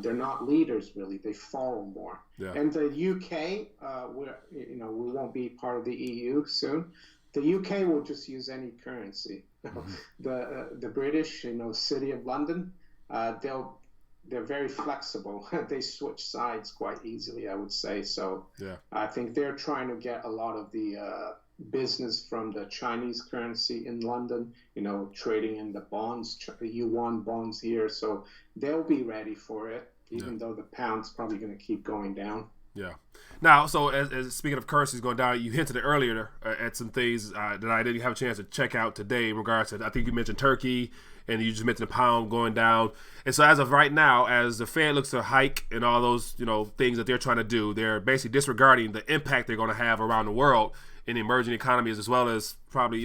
They're not leaders, really. They follow more. And the UK, we won't be part of the EU soon. The UK will just use any currency. The British, City of London, they're very flexible. They switch sides quite easily, I would say. So I think they're trying to get a lot of the business from the Chinese currency in London, trading in the bonds, yuan bonds here. So they'll be ready for it, even though the pound's probably going to keep going down. Now, so as speaking of currencies going down, you hinted it earlier at some things that I didn't have a chance to check out today in regards to, I think you mentioned Turkey, and you just mentioned the pound going down. And so as of right now, as the Fed looks to hike and all those, things that they're trying to do, they're basically disregarding the impact they're going to have around the world in emerging economies, as well as probably,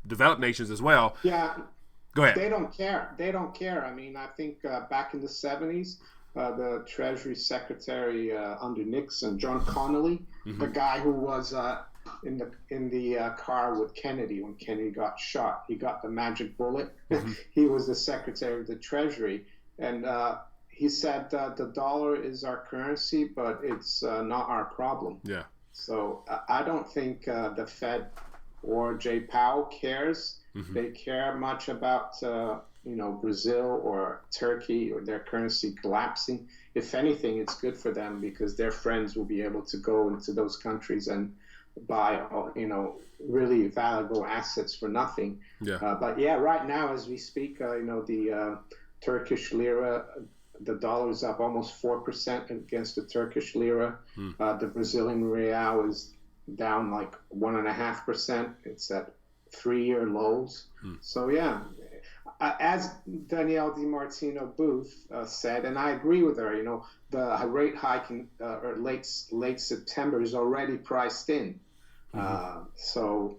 developed nations as well. Go ahead. They don't care. I mean, I think back in the 70s, the Treasury Secretary under Nixon, John Connolly, the guy who was in the car with Kennedy when Kennedy got shot. He got the magic bullet. He was the Secretary of the Treasury, and he said the dollar is our currency, but it's not our problem. Yeah. So I don't think the Fed or Jay Powell cares. They care much about Brazil or Turkey or their currency collapsing. If anything, it's good for them because their friends will be able to go into those countries and buy really valuable assets for nothing. But yeah, right now as we speak, the Turkish lira, the dollar is up almost 4% against the Turkish lira. The Brazilian real is down like 1.5%. It's at 3-year lows. So yeah, as Danielle DiMartino Booth said, and I agree with her, the rate hike in late September is already priced in. So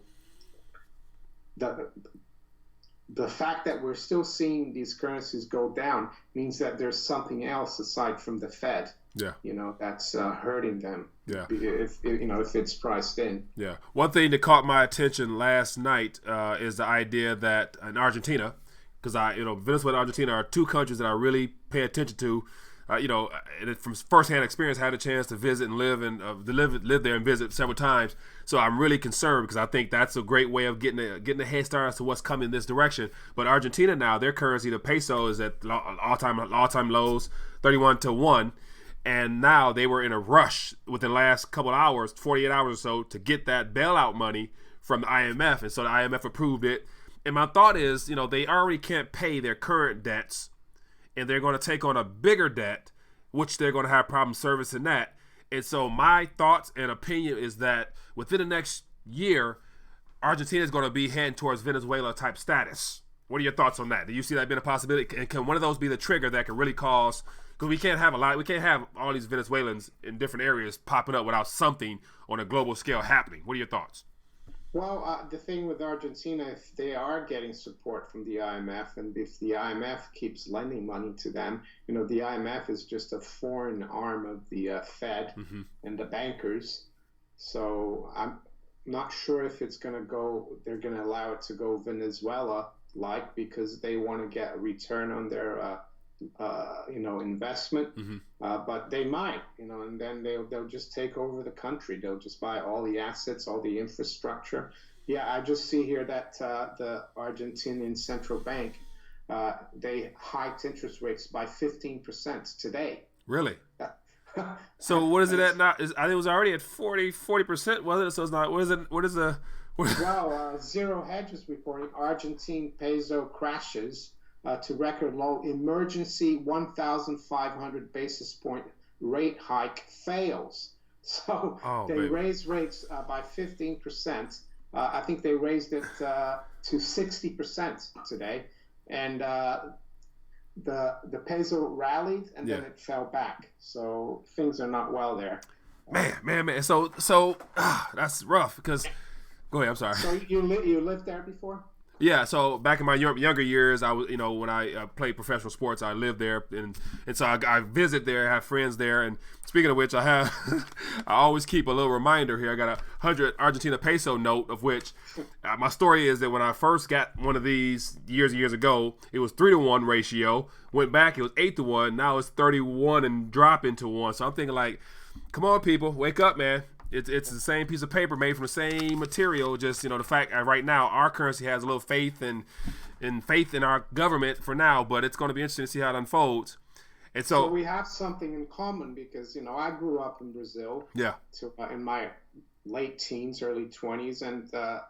the fact that we're still seeing these currencies go down means that there's something else aside from the Fed. That's hurting them. If it's priced in. One thing that caught my attention last night is the idea that in Argentina, because Venezuela and Argentina are two countries that I really pay attention to. From firsthand experience, I had a chance to visit and live there and visit several times. So I'm really concerned because I think that's a great way of getting a head start as to what's coming in this direction. But Argentina now, their currency, the peso, is at all-time lows, 31 to 1. And now they were in a rush within the last couple of hours, 48 hours or so, to get that bailout money from the IMF. And so the IMF approved it. And my thought is, they already can't pay their current debts, and they're going to take on a bigger debt, which they're going to have problems servicing that. And so my thoughts and opinion is that within the next year, Argentina is going to be heading towards Venezuela type status. What are your thoughts on that? Do you see that being a possibility? And can one of those be the trigger that can really cause? Because we can't have all these Venezuelans in different areas popping up without something on a global scale happening. What are your thoughts? Well, the thing with Argentina, if they are getting support from the IMF, and if the IMF keeps lending money to them, the IMF is just a foreign arm of the Fed and the bankers. So I'm not sure if it's going to go, they're going to allow it to go Venezuela-like because they want to get a return on their investment, but they might, and then they'll just take over the country. They'll just buy all the assets, all the infrastructure. Yeah, I just see here that the Argentinian central bank, they hiked interest rates by 15% today. Really? So what is it at now? I think it was already at 40%, wasn't it? So it's not. Well, Zero Hedge is reporting Argentine peso crashes to record low. Emergency 1,500 basis point rate hike fails. So they raised rates by 15%. I think they raised it to 60% today, and the peso rallied and then it fell back. So things are not well there. Man. So that's rough because. Go ahead. I'm sorry. So you lived there before? Yeah, so back in my younger years, I was, when I played professional sports, I lived there, and so I visit there, I have friends there, and speaking of which, I always keep a little reminder here. I got a 100 Argentina peso note, of which my story is that when I first got one of these years and years ago, it was 3-to-1 ratio. Went back, it was 8-to-1. Now it's 31 and dropping to 1. So I'm thinking like, come on, people, wake up, man. It's the same piece of paper made from the same material. Just the fact right now our currency has a little faith in our government for now, but it's going to be interesting to see how it unfolds. And so we have something in common because I grew up in Brazil. Yeah. In my late teens, early 20s, and the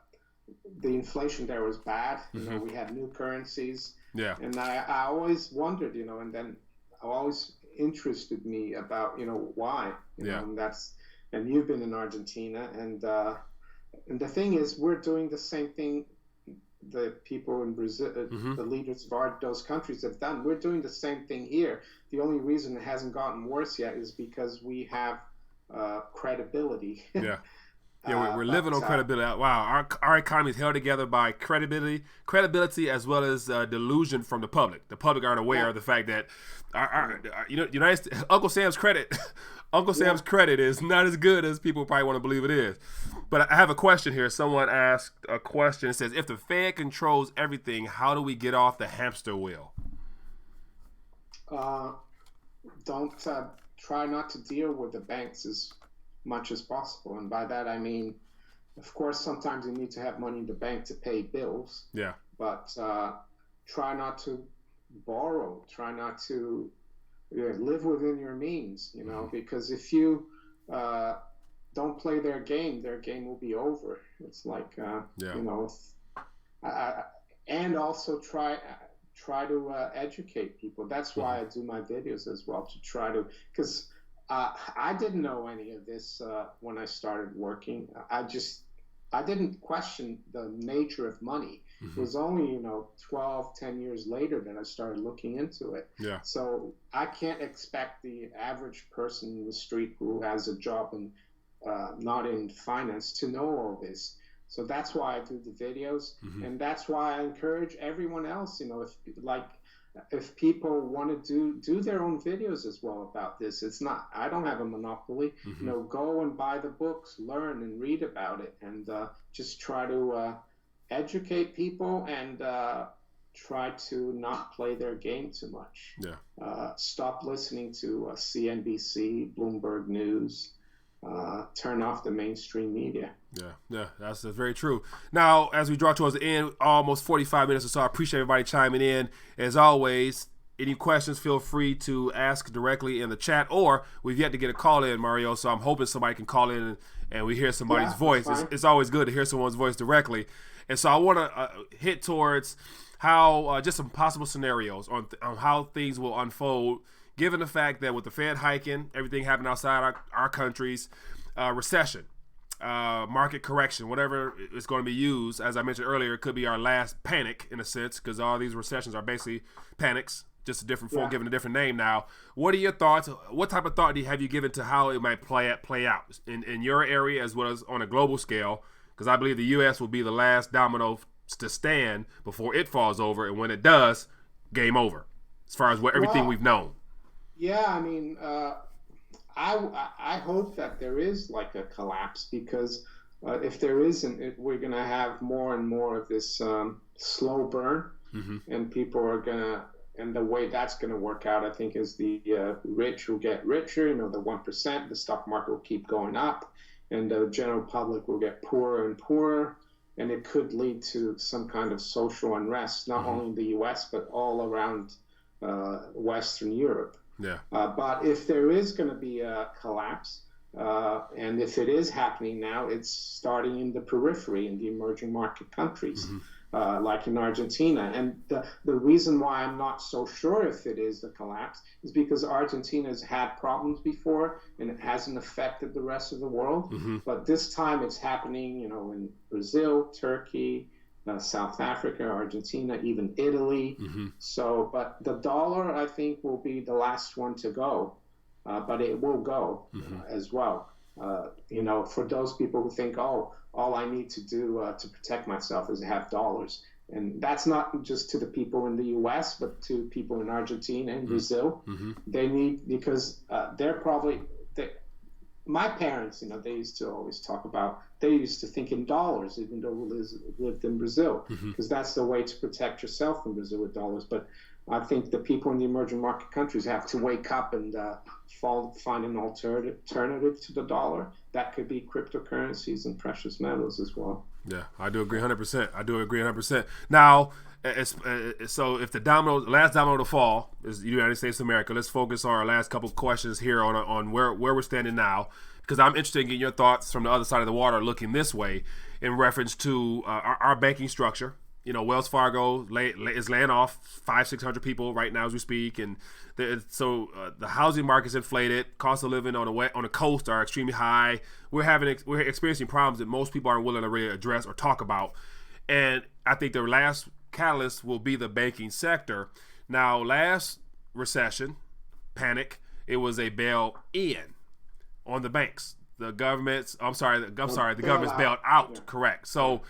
inflation there was bad. We had new currencies. Yeah. And I always wondered, and then always interested me about why. And you've been in Argentina, and the thing is, we're doing the same thing the people in Brazil, the leaders of those countries have done. We're doing the same thing here. The only reason it hasn't gotten worse yet is because we have credibility. Yeah. Yeah, we're living on credibility. Wow, our economy is held together by credibility as well as delusion from the public. The public aren't aware of the fact that our United States, Uncle Sam's credit is not as good as people probably want to believe it is. But I have a question here. Someone asked a question. It says, if the Fed controls everything, how do we get off the hamster wheel? Don't try not to deal with the banks as much as possible. And by that, I mean, of course, sometimes you need to have money in the bank to pay bills. Yeah. But try not to borrow. Try not to live within your means, you know, because if you don't play their game will be over. It's like, you know, and also try to educate people. That's why I do my videos as well, to try to, because I didn't know any of this when I started working. I didn't question the nature of money. It was only, you know, 10 years later that I started looking into it. Yeah. So I can't expect the average person in the street who has a job and not in finance to know all this. So that's why I do the videos, and that's why I encourage everyone else, you know, if people want to do their own videos as well about this. It's not, I don't have a monopoly. You know, go and buy the books, learn and read about it, and just try to educate people and try to not play their game too much. Yeah. Stop listening to CNBC, Bloomberg News. Turn off the mainstream media. Yeah, that's very true. Now, as we draw towards the end, almost 45 minutes or so, I appreciate everybody chiming in. As always, any questions, feel free to ask directly in the chat, or we've yet to get a call in, Mario, so I'm hoping somebody can call in and we hear somebody's voice. It's always good to hear someone's voice directly. And so I want to hit towards how just some possible scenarios on how things will unfold, given the fact that with the Fed hiking, everything happening outside our countries, recession, market correction, whatever is going to be used. As I mentioned earlier, it could be our last panic in a sense, because all these recessions are basically panics, just a different form, given a different name now. What are your thoughts? What type of thought have you given to how it might play out in your area as well as on a global scale? Because I believe the U.S. will be the last domino to stand before it falls over, and when it does, game over, as far as everything we've known. Yeah, I mean, I hope that there is like a collapse, because if there isn't, we're going to have more and more of this slow burn, and people are going to, and the way that's going to work out, I think, is the rich will get richer, you know, the 1%, the stock market will keep going up, and the general public will get poorer and poorer, and it could lead to some kind of social unrest, not only in the U.S., but all around Western Europe. Yeah. But if there is going to be a collapse, and if it is happening now, it's starting in the periphery, in the emerging market countries, like in Argentina. And the reason why I'm not so sure if it is a collapse is because Argentina has had problems before, and it hasn't affected the rest of the world. But this time it's happening, you know, in Brazil, Turkey, South Africa, Argentina, even Italy. So, but the dollar, I think, will be the last one to go, but it will go as well. You know, for those people who think, oh, all I need to do to protect myself is have dollars. And that's not just to the people in the U.S., but to people in Argentina and Brazil. They need, because they're probably, my parents, you know, they used to always talk about, they used to think in dollars, even though we lived in Brazil, because that's the way to protect yourself in Brazil, with dollars. But I think the people in the emerging market countries have to wake up and find an alternative to the dollar. That could be cryptocurrencies and precious metals as well. Yeah, I do agree 100%. I do agree 100%. Now, so if the last domino to fall is the United States of America, let's focus on our last couple of questions here on where we're standing now, because I'm interested in getting your thoughts from the other side of the water, looking this way, in reference to our banking structure. You know, Wells Fargo is laying off 500-600 people right now as we speak, and so the housing market's inflated. Cost of living on the coast are extremely high. We're experiencing problems that most people aren't willing to really address or talk about, and I think the last catalyst will be the banking sector. Now, last recession, panic, it was a bail-in on the banks. The government's the government's bailed out. Correct. So,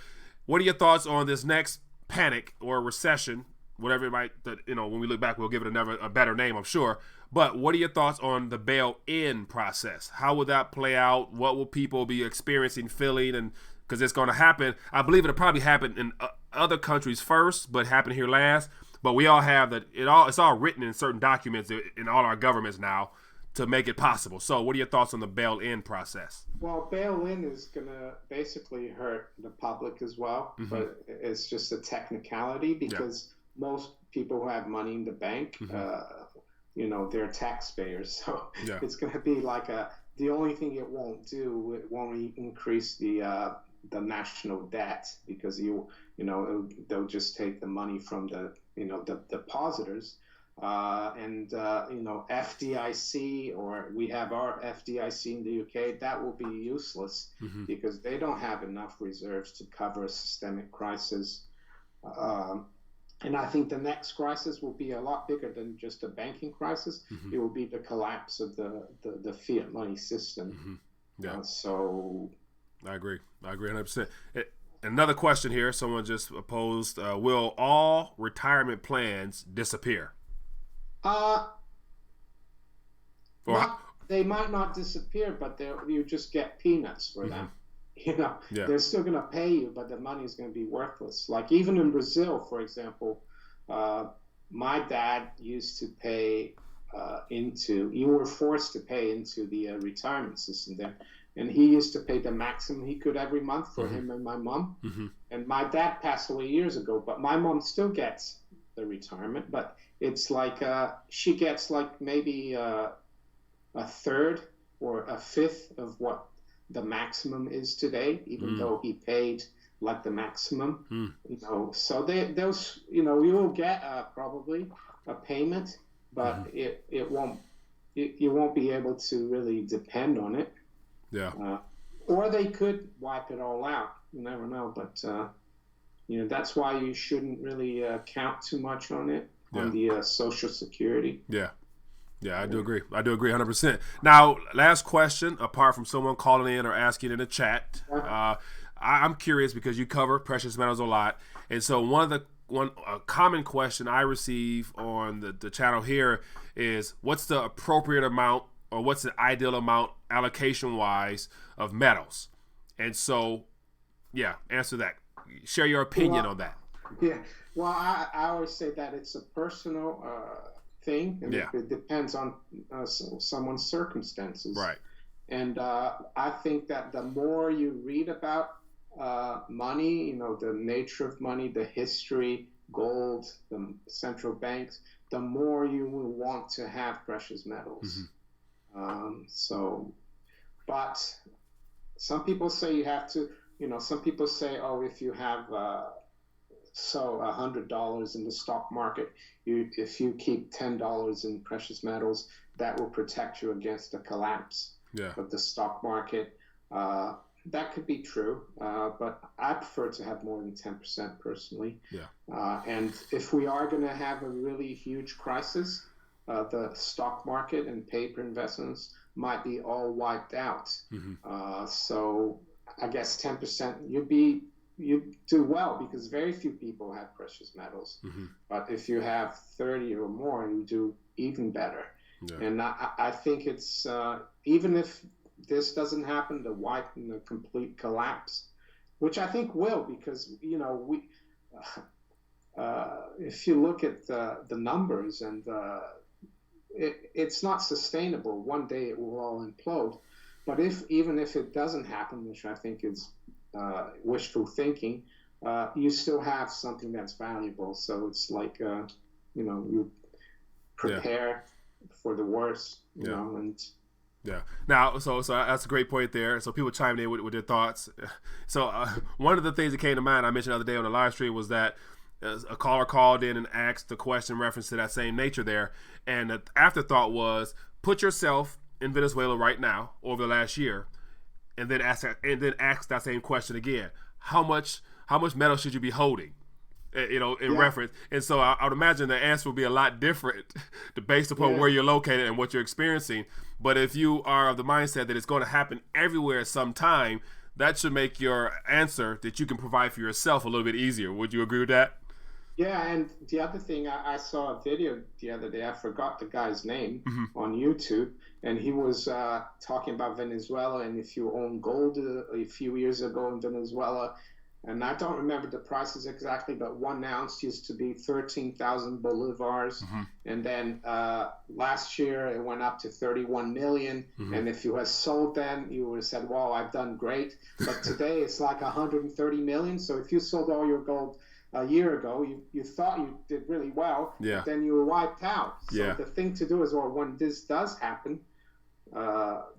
what are your thoughts on this next panic or recession whatever it might, when we look back, we'll give it a better name, I'm sure. But what are your thoughts on the bail-in process? How will that play out? What will people be experiencing, feeling? And because it's going to happen, I believe it'll probably happen in other countries first, but happen here last. But we all have that. It's all written in certain documents in all our governments now to make it possible. So what are your thoughts on the bail-in process? Well, bail-in is going to basically hurt the public as well, but it's just a technicality because most people who have money in the bank, they're taxpayers. So it's going to be like the only thing it won't do, it won't increase the national debt because they'll just take the money from the depositors. FDIC, or we have our FDIC in the UK, that will be useless because they don't have enough reserves to cover a systemic crisis. And I think the next crisis will be a lot bigger than just a banking crisis. It will be the collapse of the fiat money system. So I agree 100%. Another question here, someone just posed, will all retirement plans disappear? They might not disappear, but you just get peanuts for them. They're still going to pay you, but the money is going to be worthless. Like even in Brazil, for example, my dad used to pay you were forced to pay into the retirement system there. And he used to pay the maximum he could every month for him and my mom. And my dad passed away years ago, but my mom still gets the retirement, but it's like she gets like maybe a third or a fifth of what the maximum is today, even though he paid like the maximum. So those you will get probably a payment, but it won't you won't be able to really depend on it. Or they could wipe it all out. You never know, but that's why you shouldn't really count too much on it. On the Social Security. I do agree 100%. Now, last question, apart from someone calling in or asking in the chat, I'm curious because you cover precious metals a lot, and so a common question I receive on the channel here is, what's the appropriate amount or what's the ideal amount allocation wise of metals? And so answer that, share your opinion on that. Well, I always say that it's a personal thing, and it depends on someone's circumstances. Right. And I think that the more you read about money, the nature of money, the history, gold, the central banks, the more you will want to have precious metals. But some people say you have to, some people say, if you have $100 in the stock market, if you keep $10 in precious metals, that will protect you against the collapse of the stock market. That could be true, but I prefer to have more than 10% personally. And if we are going to have a really huge crisis, the stock market and paper investments might be all wiped out. So I guess 10%, you do well because very few people have precious metals. But if you have 30 or more, you do even better. And I think it's, even if this doesn't happen, the complete collapse, which I think will, because, if you look at the numbers and it's not sustainable. One day it will all implode. But even if it doesn't happen, which I think is wishful thinking, you still have something that's valuable. So it's like, you prepare for the worst, you know, and Now, so that's a great point there. So people chimed in with their thoughts. So one of the things that came to mind, I mentioned the other day on the live stream, was that a caller called in and asked a question in reference to that same nature there. And the afterthought was, put yourself in Venezuela right now over the last year, and then ask that same question again. How much metal should you be holding? In reference. And so I would imagine the answer would be a lot different based upon where you're located and what you're experiencing. But if you are of the mindset that it's going to happen everywhere at some time, that should make your answer that you can provide for yourself a little bit easier. Would you agree with that? Yeah, and the other thing, I saw a video the other day. I forgot the guy's name on YouTube, and he was talking about Venezuela, and if you own gold a few years ago in Venezuela, and I don't remember the prices exactly, but 1 ounce used to be 13,000 bolivars, and then last year it went up to 31 million, and if you had sold then, you would have said, wow, I've done great, but today it's like 130 million, so if you sold all your gold a year ago, you thought you did really well, but then you were wiped out. So the thing to do is, well, when this does happen,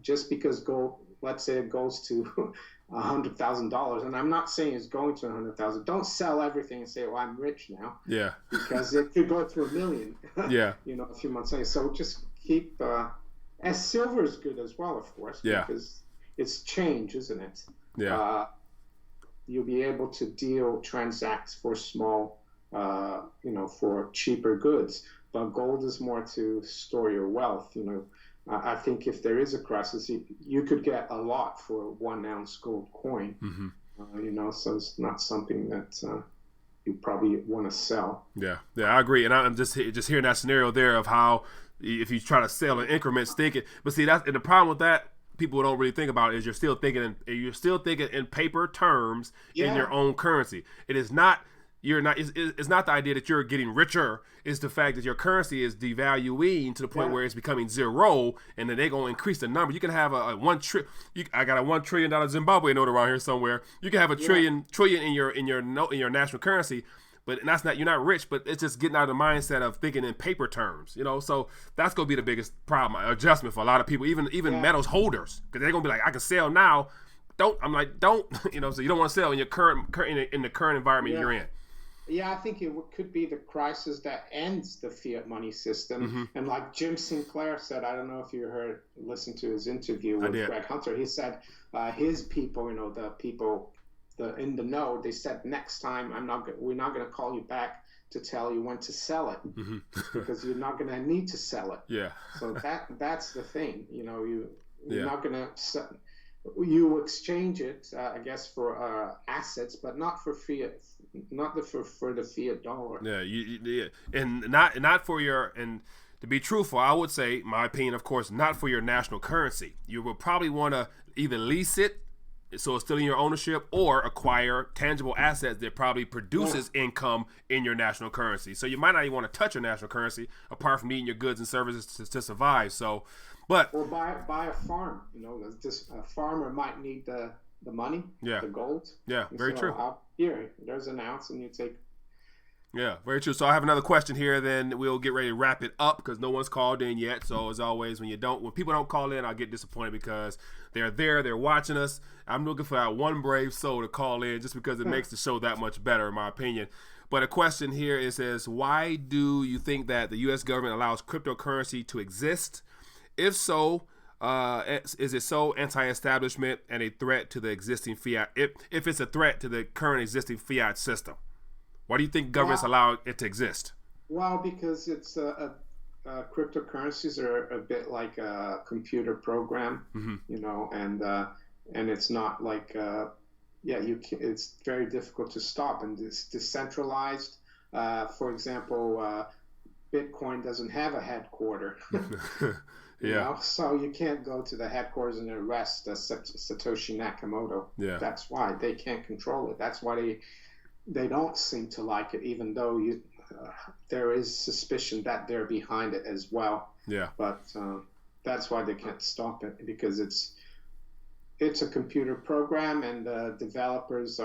just because gold, let's say it goes to $100,000, and I'm not saying it's going to 100,000. Don't sell everything and say, "Well, I'm rich now." Yeah. Because it could go to $1 million. A few months later. So just keep. And silver is good as well, of course. Yeah. Because it's change, isn't it? Yeah. You'll be able to transact for small, for cheaper goods. But gold is more to store your wealth. I think if there is a crisis, you could get a lot for a 1 ounce gold coin. So it's not something that you probably want to sell. Yeah, I agree. And I'm just hearing that scenario there of how if you try to sell in increments, thinking. But see, and the problem with that, people don't really think about it, is you're still thinking in paper terms in your own currency. It is not. It's not the idea that you're getting richer. It's the fact that your currency is devaluing to the point where it's becoming zero, and then they're going to increase the number. You can have I got a $1 trillion Zimbabwe note around here somewhere. You can have a trillion in your national currency, but that's not, you're not rich. But it's just getting out of the mindset of thinking in paper terms. So that's going to be the biggest problem, adjustment for a lot of people, even metals holders, because they're going to be like, I can sell now. So you don't want to sell in your in the current environment you're in. Yeah, I think it could be the crisis that ends the fiat money system. And like Jim Sinclair said, I don't know if you listened to his interview with Greg Hunter. He said his people, the people in the know, they said next time we're not going to call you back to tell you when to sell it because you're not going to need to sell it. Yeah. So that's the thing. You're not going to. You exchange it, I guess, for assets, but not for fiat, for the fiat dollar. Yeah, and not for your. And to be truthful, I would say, my opinion, of course, not for your national currency. You will probably want to either lease it, so it's still in your ownership, or acquire tangible assets that probably produces income in your national currency. So you might not even want to touch your national currency apart from needing your goods and services to survive. So. Or buy a farm. A farmer might need the money, the gold. Yeah, very true. There's an ounce, and you take. Yeah, very true. So I have another question here. Then we'll get ready to wrap it up because no one's called in yet. So as always, when people don't call in, I get disappointed because they're watching us. I'm looking for that one brave soul to call in just because it makes the show that much better, in my opinion. But a question here says, why do you think that the U.S. government allows cryptocurrency to exist? If so, is it so anti-establishment and a threat to the existing fiat? If it's a threat to the current existing fiat system, why do you think governments allow it to exist? Well, because it's cryptocurrencies are a bit like a computer program, and it's not like it's very difficult to stop, and it's decentralized. For example, Bitcoin doesn't have a headquarter. So you can't go to the headquarters and arrest Satoshi Nakamoto. Yeah. That's why they can't control it. That's why they don't seem to like it, even though there is suspicion that they're behind it as well. Yeah. But that's why they can't stop it, because it's a computer program, and the developers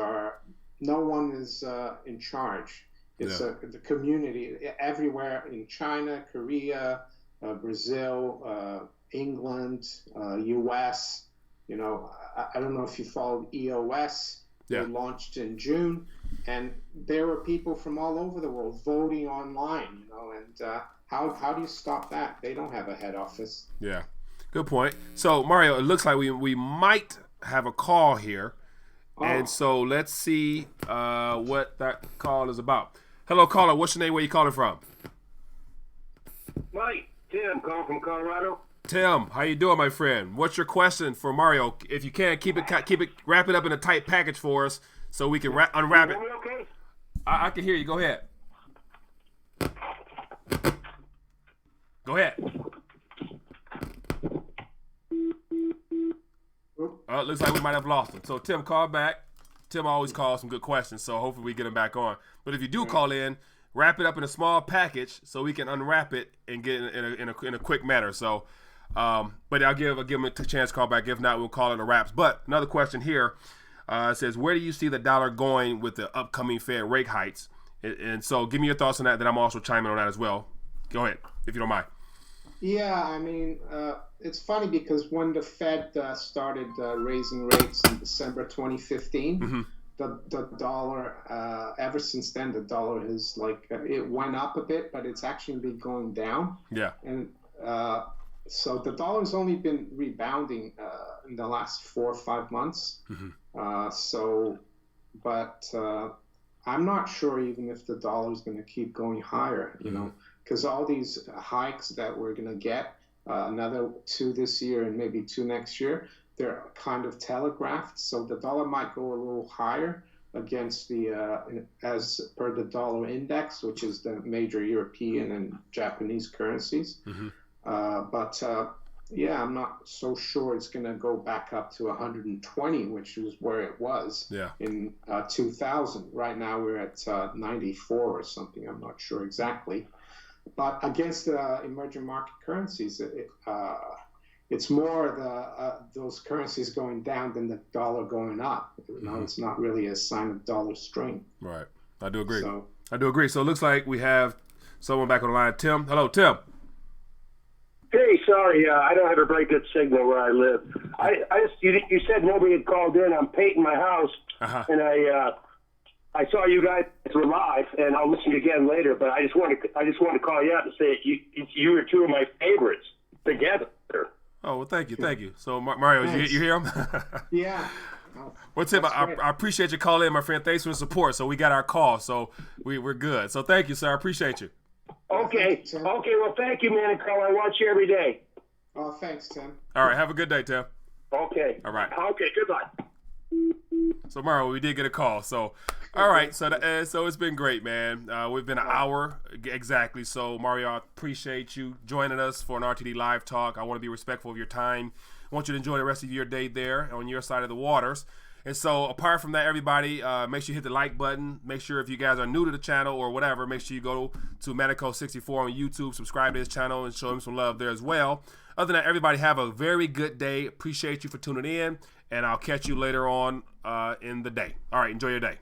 no one is in charge. It's the community everywhere in China, Korea, Brazil, England, US. I don't know if you followed EOS. They launched in June, and there were people from all over the world voting online. And how do you stop that? They don't have a head office. Yeah, good point. So Mario, it looks like we might have a call here, and so let's see what that call is about. Hello, caller. What's your name? Where you calling from? Mike. Tim, calling from Colorado. Tim, how you doing, my friend? What's your question for Mario? If you can, wrap it up in a tight package for us so we can unwrap it. Okay? I can hear you. Go ahead. Go ahead. Looks like we might have lost him. So Tim, call back. Tim always calls some good questions, so hopefully we get him back on. But if you do call in, wrap it up in a small package so we can unwrap it and get it in a quick manner. So, but I'll give him a chance to call back. If not, we'll call it a wraps. But another question here says, where do you see the dollar going with the upcoming Fed rate hikes? And so give me your thoughts on that. Then I'm also chiming on that as well. Go ahead, if you don't mind. Yeah, I mean, it's funny because when the Fed started raising rates in December 2015, the dollar, ever since then, the dollar has it went up a bit, but it's actually been going down. Yeah. And so the dollar's only been rebounding in the last 4 or 5 months. But I'm not sure even if the dollar is going to keep going higher, you know, because all these hikes that we're going to get, another 2 this year and maybe 2 next year, they're kind of telegraphed. So the dollar might go a little higher against the, as per the dollar index, which is the major European and Japanese currencies. Yeah, I'm not so sure it's going to go back up to 120, which is where it was in 2000. Right now we're at 94 or something. I'm not sure exactly. But against the emerging market currencies, it's more those currencies going down than the dollar going up. You know, it's not really a sign of dollar strength. Right. I do agree. So it looks like we have someone back on the line. Tim. Hello, Tim. Hey, sorry, I don't have a very good signal where I live. You said nobody had called in. I'm painting my house, and I saw you guys were live, and I'll listen again later. But I just want to call you out and say you were 2 of my favorites together. Oh well, thank you. So Mario, you hear him? Yeah. Well, Tim, I appreciate you calling in, my friend. Thanks for the support. So we got our call, so we're good. So thank you, sir. I appreciate you. Okay. Well, thank you, Maneco. I watch you every day. Oh, thanks, Tim. All right. Have a good day, Tim. Okay. All right. Okay. Goodbye. So Mario, we did get a call. So, all right. So it's been great, man. We've been an hour exactly. So Mario, I appreciate you joining us for an RTD Live Talk. I want to be respectful of your time. I want you to enjoy the rest of your day there on your side of the waters. And so apart from that, everybody, make sure you hit the like button. Make sure if you guys are new to the channel or whatever, make sure you go to Maneco64 on YouTube, subscribe to his channel, and show him some love there as well. Other than that, everybody have a very good day. Appreciate you for tuning in, and I'll catch you later on in the day. All right, enjoy your day.